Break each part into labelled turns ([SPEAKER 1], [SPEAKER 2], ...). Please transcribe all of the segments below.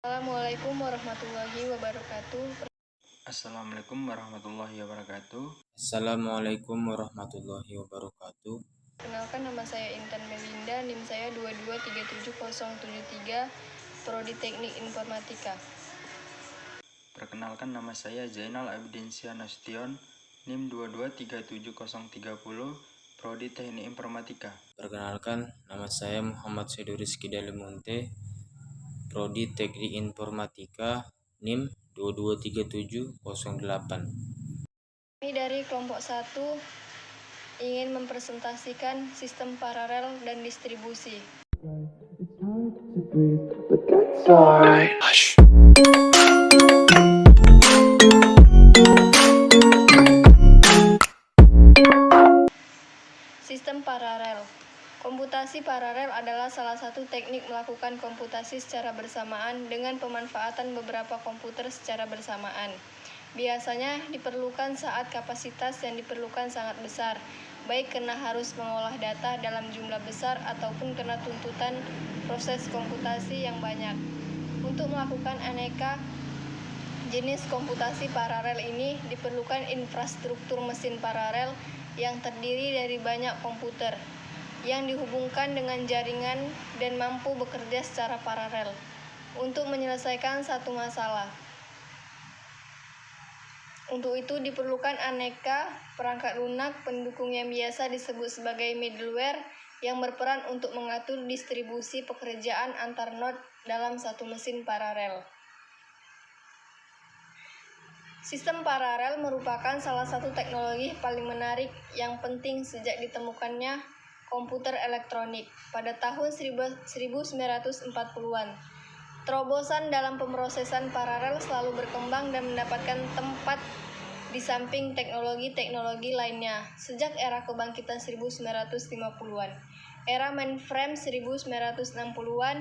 [SPEAKER 1] Assalamualaikum warahmatullahi wabarakatuh.
[SPEAKER 2] Assalamualaikum warahmatullahi wabarakatuh.
[SPEAKER 3] Assalamualaikum warahmatullahi wabarakatuh.
[SPEAKER 1] Kenalkan, nama saya Intan Melinda, NIM saya 2237073, Prodi Teknik Informatika.
[SPEAKER 2] Perkenalkan, nama saya Zainal Abidin Nasution, NIM 2237030, Prodi Teknik Informatika.
[SPEAKER 3] Perkenalkan, nama saya Muhammad Sedu Rizky Dalimunte, Prodi Teknik Informatika, NIM 223708.
[SPEAKER 1] Kami dari kelompok 1 ingin mempresentasikan sistem paralel dan distribusi. Sistem paralel. Komputasi paralel adalah salah satu teknik melakukan komputasi secara bersamaan dengan pemanfaatan beberapa komputer secara bersamaan. Biasanya diperlukan saat kapasitas yang diperlukan sangat besar, baik karena harus mengolah data dalam jumlah besar ataupun karena tuntutan proses komputasi yang banyak. Untuk melakukan aneka jenis komputasi paralel ini diperlukan infrastruktur mesin paralel yang terdiri dari banyak komputer yang dihubungkan dengan jaringan dan mampu bekerja secara paralel untuk menyelesaikan satu masalah. Untuk itu diperlukan aneka perangkat lunak pendukung yang biasa disebut sebagai middleware yang berperan untuk mengatur distribusi pekerjaan antar node dalam satu mesin paralel. Sistem paralel merupakan salah satu teknologi paling menarik yang penting sejak ditemukannya komputer elektronik pada tahun 1940-an. Terobosan dalam pemrosesan paralel selalu berkembang dan mendapatkan tempat di samping teknologi-teknologi lainnya sejak era kebangkitan 1950-an, era mainframe 1960-an,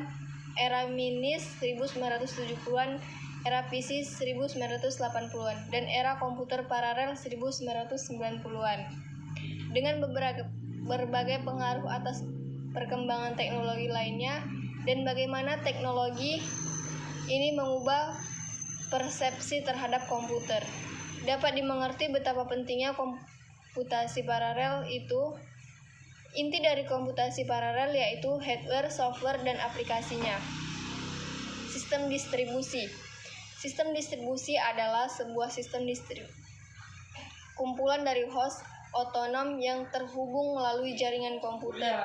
[SPEAKER 1] era minis 1970-an, era PC 1980-an, dan era komputer paralel 1990-an. Dengan berbagai pengaruh atas perkembangan teknologi lainnya dan bagaimana teknologi ini mengubah persepsi terhadap komputer. Dapat dimengerti betapa pentingnya komputasi paralel itu. Inti dari komputasi paralel yaitu hardware, software, dan aplikasinya. Sistem distribusi. Sistem distribusi adalah sebuah sistem kumpulan dari host otonom yang terhubung melalui jaringan komputer.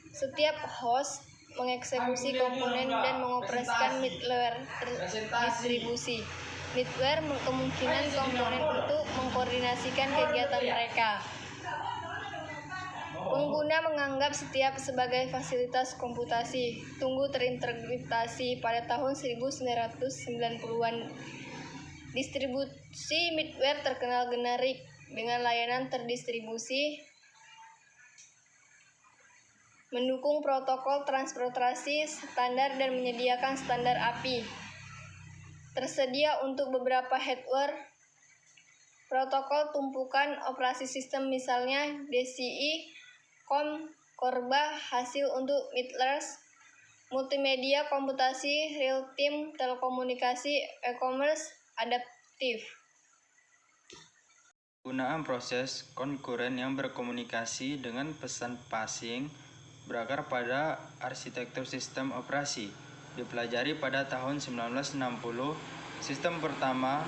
[SPEAKER 1] Setiap host mengeksekusi komponen dan mengoperasikan middleware distribusi. Middleware kemungkinan komponen untuk mengkoordinasikan kegiatan mereka. Pengguna menganggap setiap sebagai fasilitas komputasi. Tunggu terintegrasi pada tahun 1990-an. Distribusi middleware terkenal generik dengan layanan terdistribusi, mendukung protokol transportasi standar dan menyediakan standar API. Tersedia untuk beberapa hardware protokol tumpukan operasi sistem, misalnya DCI, COM, Corba, hasil untuk middleware, multimedia, komputasi, real-time, telekomunikasi, e-commerce, adaptif.
[SPEAKER 2] Penggunaan proses konkuren yang berkomunikasi dengan pesan passing berakar pada arsitektur sistem operasi. Dipelajari pada tahun 1960, sistem pertama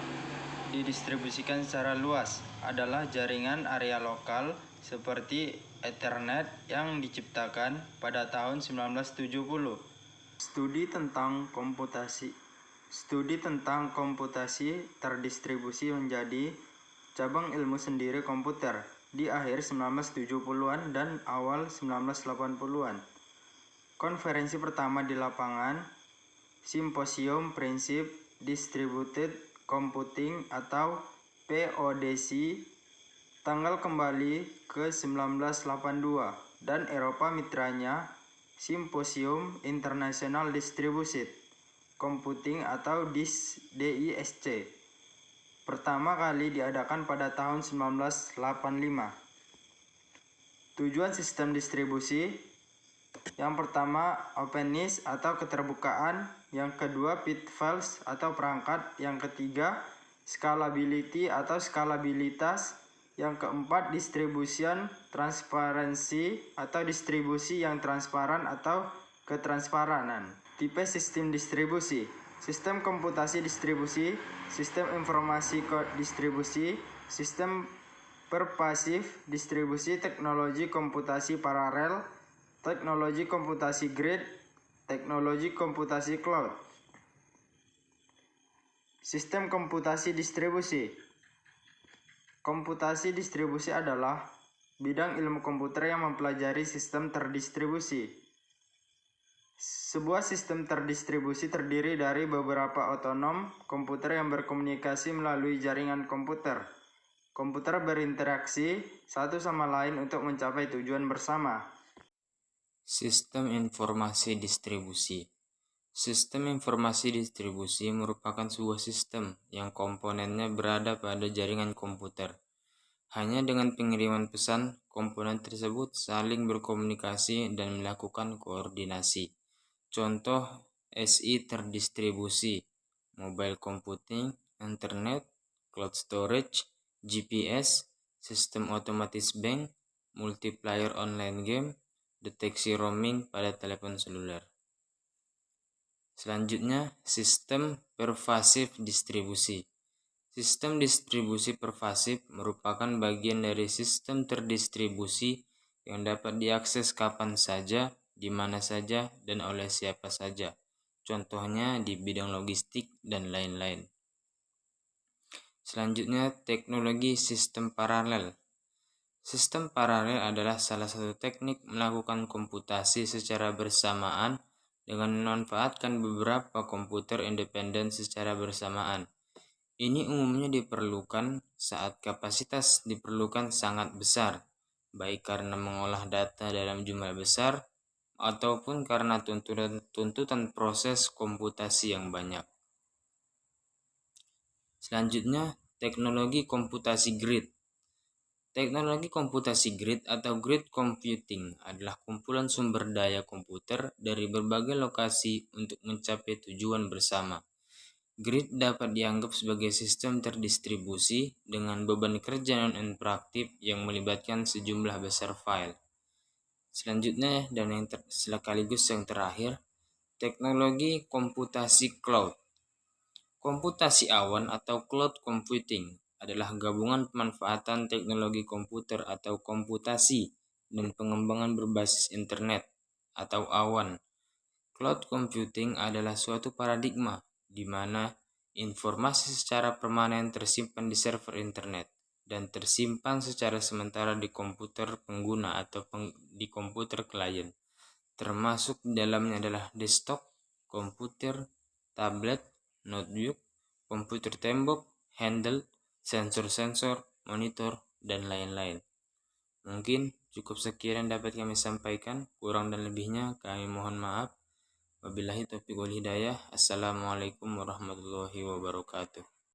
[SPEAKER 2] didistribusikan secara luas adalah jaringan area lokal seperti Ethernet yang diciptakan pada tahun 1970. Studi tentang komputasi terdistribusi menjadi cabang ilmu sendiri komputer di akhir 1970-an dan awal 1980-an. Konferensi pertama di lapangan, Simposium Prinsip Distributed Computing atau PODC, tanggal kembali ke 1982, dan Eropa mitranya, Simposium International Distributed Computing atau DISC, pertama kali diadakan pada tahun 1985. Tujuan sistem distribusi yang pertama, openness atau keterbukaan Yang kedua, pitfalls atau perangkat. Yang ketiga, scalability atau skalabilitas. Yang keempat, distribution, transparansi atau distribusi yang transparan atau ketransparanan. Tipe sistem distribusi: sistem komputasi distribusi, sistem informasi distribusi, sistem pervasif distribusi, teknologi komputasi paralel, teknologi komputasi grid, teknologi komputasi cloud. Sistem komputasi distribusi. Komputasi distribusi adalah bidang ilmu komputer yang mempelajari sistem terdistribusi. Sebuah sistem terdistribusi terdiri dari beberapa otonom komputer yang berkomunikasi melalui jaringan komputer. Komputer berinteraksi satu sama lain untuk mencapai tujuan bersama.
[SPEAKER 3] Sistem informasi distribusi. Sistem informasi distribusi merupakan sebuah sistem yang komponennya berada pada jaringan komputer. Hanya dengan pengiriman pesan, komponen tersebut saling berkomunikasi dan melakukan koordinasi. Contoh SI terdistribusi: mobile computing, internet, cloud storage, GPS, sistem otomatis bank, multiplayer online game, deteksi roaming pada telepon seluler. Selanjutnya, sistem pervasif distribusi. Sistem distribusi pervasif merupakan bagian dari sistem terdistribusi yang dapat diakses kapan saja, di mana saja, dan oleh siapa saja. Contohnya di bidang logistik dan lain-lain. Selanjutnya, teknologi sistem paralel. Sistem paralel adalah salah satu teknik melakukan komputasi secara bersamaan dengan memanfaatkan beberapa komputer independen secara bersamaan. Ini umumnya diperlukan saat kapasitas diperlukan sangat besar, baik karena mengolah data dalam jumlah besar ataupun karena tuntutan proses komputasi yang banyak. Selanjutnya, teknologi komputasi grid. Teknologi komputasi grid atau grid computing adalah kumpulan sumber daya komputer dari berbagai lokasi untuk mencapai tujuan bersama. Grid dapat dianggap sebagai sistem terdistribusi dengan beban kerja non-interaktif yang melibatkan sejumlah besar file. Selanjutnya dan sekaligus yang terakhir, teknologi komputasi cloud. Komputasi awan atau cloud computing adalah gabungan pemanfaatan teknologi komputer atau komputasi dan pengembangan berbasis internet atau awan. Cloud computing adalah suatu paradigma di mana informasi secara permanen tersimpan di server internet dan tersimpan secara sementara di komputer pengguna atau di komputer klien. Termasuk di dalamnya adalah desktop, komputer, tablet, notebook, komputer tembok, handheld, sensor-sensor, monitor, dan lain-lain. Mungkin cukup sekian yang dapat kami sampaikan. Kurang dan lebihnya kami mohon maaf. Wabillahi taufiq wal hidayah. Assalamualaikum warahmatullahi wabarakatuh.